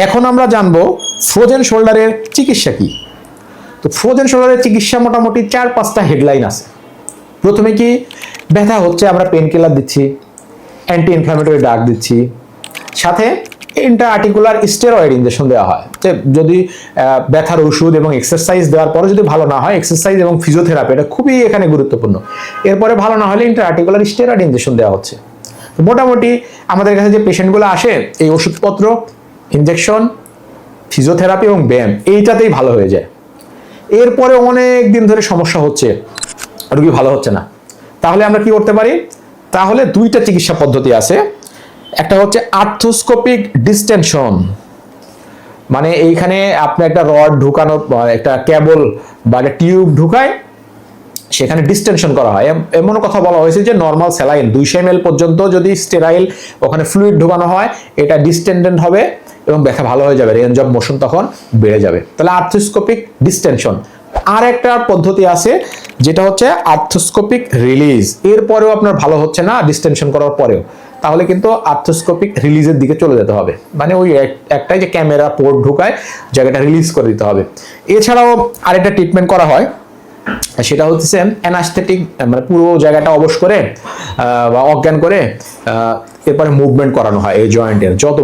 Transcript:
এখন আমরা জানবো ফ্রোজেন শোল্ডারের চিকিৎসা কি। তো ফ্রোজেন শোল্ডারের চিকিৎসা মোটামুটি 4-5টা হেডলাইন আছে। প্রথমে কি, ব্যথা হচ্ছে আমরা পেন কিলার দিচ্ছি, অ্যান্টি ইনফ্ল্যামেটরি ড্রাগ দিচ্ছি, সাথে ইন্ট্রা-আর্টিকুলার স্টেরয়েড ইনজেকশন দেওয়া হয়। যদি ব্যথার ওষুধ এবং এক্সারসাইজ দেওয়ার পরে যদি ভালো না হয়, এক্সারসাইজ এবং ফিজিওথেরাপি এটা খুবই এখানে গুরুত্বপূর্ণ। এরপরে ভালো না হলে ইন্ট্রা-আর্টিকুলার স্টেরয়েড ইনজেকশন দেওয়া হচ্ছে। মোটামুটি আমাদের কাছে যে পেশেন্টগুলো আসে, এই ওষুধপত্র, ইনজেকশন, ফিজিওথেরাপি এবং ব্যায়াম এইটাতেই ভালো হয়ে যায়। এরপরে অনেক দিন ধরে সমস্যা হচ্ছে, রোগী ভালো হচ্ছে না, তাহলে আমরা কি করতে পারি? তাহলে 2টা চিকিৎসা পদ্ধতি আছে। একটা হচ্ছে আর্থ্রোস্কোপিক ডিস্টেনশন, মানে এইখানে আপনি একটা রড ঢুকানো, একটা কেবল বা একটা টিউব ঢুকায় সেখানে ডিস্টেনশন করা হয়। এমন কথা বলা হয়েছে যে নর্মাল স্যালাইন 200 ml পর্যন্ত যদি স্টেরাইল ওখানে ফ্লুইড ঢোকানো হয়, এটা ডিস্টেন্ডেন্ট হবে এবং ব্যথা ভালো হয়ে যাবে, রেঞ্জ অফ মোশন তখন বেড়ে যাবে। তাহলে আর্থ্রোস্কোপিক ডিস্টেনশন। আর একটা পদ্ধতি আছে যেটা হচ্ছে আর্থ্রোস্কোপিক রিলিজ। এরপরেও আপনার ভালো হচ্ছে না ডিস্টেনশন করার পরেও, তাহলে কিন্তু আর্থ্রোস্কোপিক রিলিজের দিকে চলে যেতে হবে। মানে ওই একটাই যে ক্যামেরা পোর্ট ঢুকায় জায়গাটা রিলিজ করে দিতে হবে। এছাড়াও আরেকটা ট্রিটমেন্ট করা হয়, সেটা হচ্ছে অ্যানাস্থেটিক, মানে পুরো জায়গাটা অবশ করে বা অজ্ঞান করে এরপরে মুভমেন্ট করানো হয়। এই জয়েন্টের যত